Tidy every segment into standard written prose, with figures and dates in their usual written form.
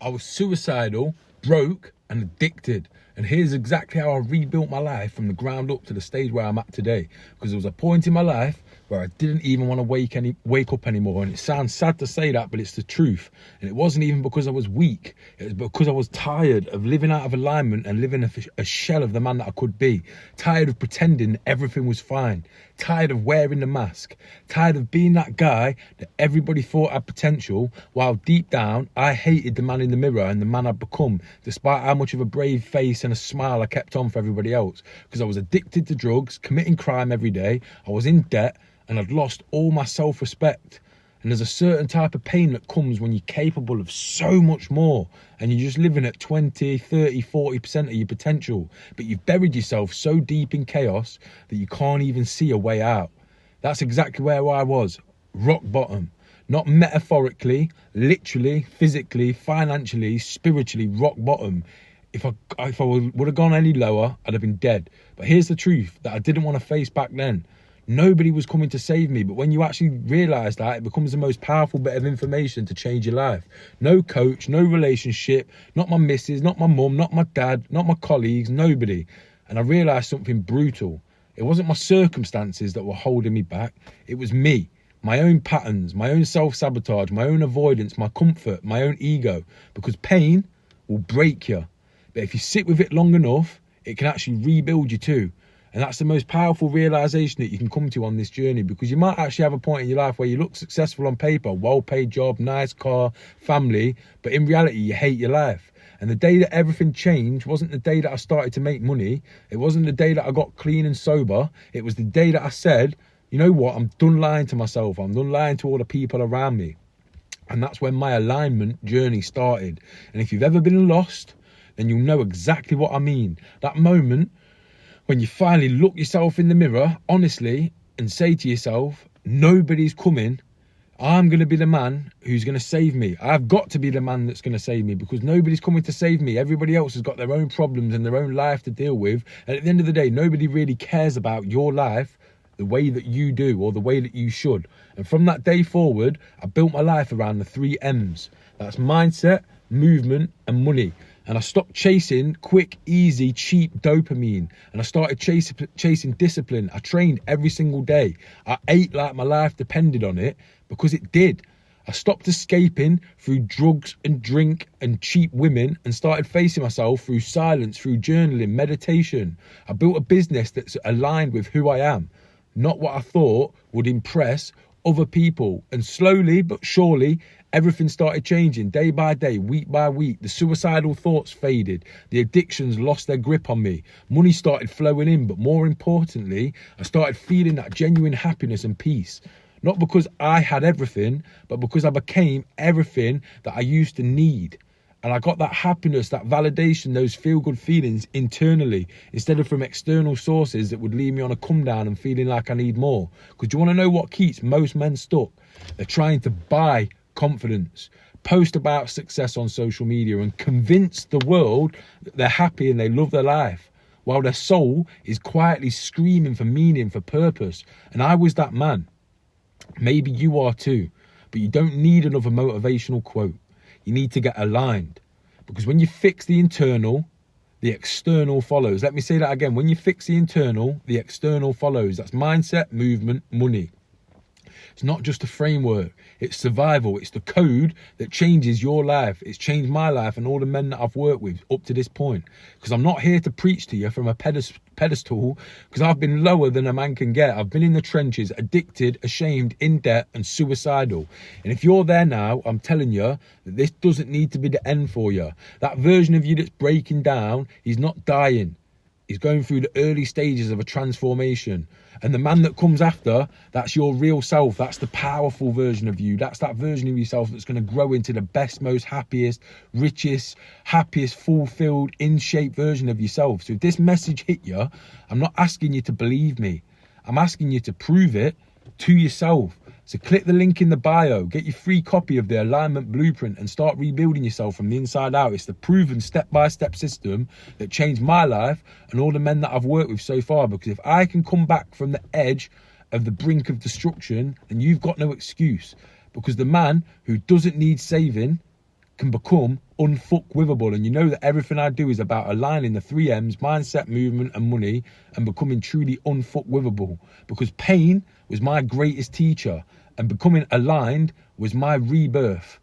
I was suicidal, broke and addicted. And here's exactly how I rebuilt my life from the ground up to the stage where I'm at today. Because there was a point in my life where I didn't even want to wake up anymore. And it sounds sad to say that, but it's the truth. And it wasn't even because I was weak. It was because I was tired of living out of alignment and living a shell of the man that I could be. Tired of pretending everything was fine. Tired of wearing the mask. Tired of being that guy that everybody thought had potential, while deep down I hated the man in the mirror and the man I'd become, despite how much of a brave face and a smile I kept on for everybody else. Because I was addicted to drugs, committing crime every day, I was in debt, and I'd lost all my self-respect. And there's a certain type of pain that comes when you're capable of so much more and you're just living at 20, 30, 40% of your potential, but you've buried yourself so deep in chaos that you can't even see a way out. That's exactly where I was, rock bottom. Not metaphorically, literally, physically, financially, spiritually, rock bottom. If I would have gone any lower, I'd have been dead. But here's the truth that I didn't want to face back then. Nobody was coming to save me, but when you actually realise that, it becomes the most powerful bit of information to change your life. No coach, no relationship, not my missus, not my mum, not my dad, not my colleagues, nobody. And I realised something brutal. It wasn't my circumstances that were holding me back. It was me, my own patterns, my own self-sabotage, my own avoidance, my comfort, my own ego. Because pain will break you. But if you sit with it long enough, it can actually rebuild you too. And that's the most powerful realisation that you can come to on this journey, because you might actually have a point in your life where you look successful on paper, well-paid job, nice car, family, but in reality, you hate your life. And the day that everything changed wasn't the day that I started to make money. It wasn't the day that I got clean and sober. It was the day that I said, you know what, I'm done lying to myself. I'm done lying to all the people around me. And that's when my alignment journey started. And if you've ever been lost, then you'll know exactly what I mean. That moment when you finally look yourself in the mirror, honestly, and say to yourself, nobody's coming. I'm going to be the man who's going to save me. I've got to be the man that's going to save me, because nobody's coming to save me. Everybody else has got their own problems and their own life to deal with. And at the end of the day, nobody really cares about your life the way that you do, or the way that you should. And from that day forward, I built my life around the 3 M's. That's mindset, movement, and money. And I stopped chasing quick, easy, cheap dopamine. And I started chasing discipline. I trained every single day. I ate like my life depended on it, because it did. I stopped escaping through drugs and drink and cheap women, and started facing myself through silence, through journaling, meditation. I built a business that's aligned with who I am, not what I thought would impress other people. And slowly but surely, everything started changing day by day, week by week. The suicidal thoughts faded. The addictions lost their grip on me. Money started flowing in, but more importantly, I started feeling that genuine happiness and peace. Not because I had everything, but because I became everything that I used to need. And I got that happiness, that validation, those feel-good feelings internally, instead of from external sources that would leave me on a come down and feeling like I need more. Because do you want to know what keeps most men stuck? They're trying to buy confidence, post about success on social media, and convince the world that they're happy and they love their life, while their soul is quietly screaming for meaning, for purpose. And I was that man. Maybe you are too, but you don't need another motivational quote. You need to get aligned, because when you fix the internal, the external follows. Let me say that again. When you fix the internal, the external follows. That's mindset, movement, money. It's not just a framework, it's survival. It's the code that changes your life. It's changed my life and all the men that I've worked with up to this point. Because I'm not here to preach to you from a pedestal, because I've been lower than a man can get. I've been in the trenches, addicted, ashamed, in debt and suicidal. And if you're there now, I'm telling you that this doesn't need to be the end for you. That version of you that's breaking down, he's not dying. He's going through the early stages of a transformation. And the man that comes after, that's your real self. That's the powerful version of you. That's that version of yourself that's going to grow into the best, most happiest, richest, happiest, fulfilled, in shape version of yourself. So if this message hit you, I'm not asking you to believe me. I'm asking you to prove it to yourself. So click the link in the bio, get your free copy of the alignment blueprint and start rebuilding yourself from the inside out. It's the proven step-by-step system that changed my life and all the men that I've worked with so far. Because if I can come back from the edge of the brink of destruction, then you've got no excuse. Because the man who doesn't need saving can become unfuckwithable. And you know that everything I do is about aligning the 3 M's, mindset, movement and money, and becoming truly unfuckwithable. Because pain was my greatest teacher, and becoming aligned was my rebirth,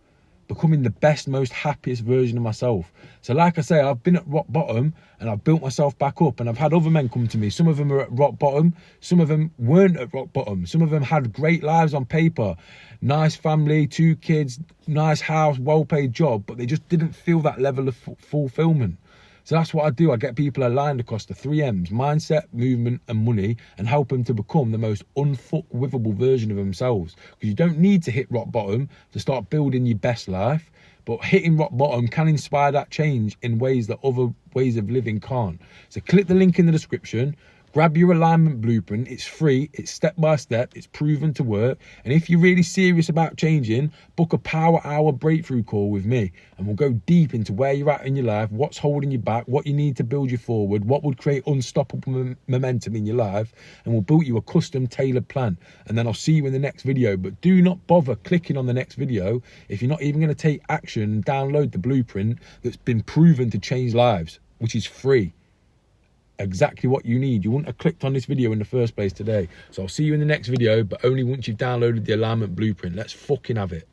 becoming the best, most happiest version of myself. So like I say, I've been at rock bottom and I've built myself back up, and I've had other men come to me. Some of them are at rock bottom, some of them weren't at rock bottom, some of them had great lives on paper, nice family, 2 kids, nice house, well-paid job, but they just didn't feel that level of fulfillment. So that's what I do. I get people aligned across the 3 M's, mindset, movement and money, and help them to become the most unfuckwithable version of themselves. Because you don't need to hit rock bottom to start building your best life, but hitting rock bottom can inspire that change in ways that other ways of living can't. So click the link in the description, grab your alignment blueprint. It's free, it's step by step, it's proven to work. And if you're really serious about changing, book a power hour breakthrough call with me, and we'll go deep into where you're at in your life, what's holding you back, what you need to build you forward, what would create unstoppable momentum in your life, and we'll build you a custom tailored plan. And then I'll see you in the next video. But do not bother clicking on the next video if you're not even going to take action and download the blueprint that's been proven to change lives, which is free. Exactly what you need. You wouldn't have clicked on this video in the first place today. So I'll see you in the next video, but only once you've downloaded the alignment blueprint. Let's fucking have it.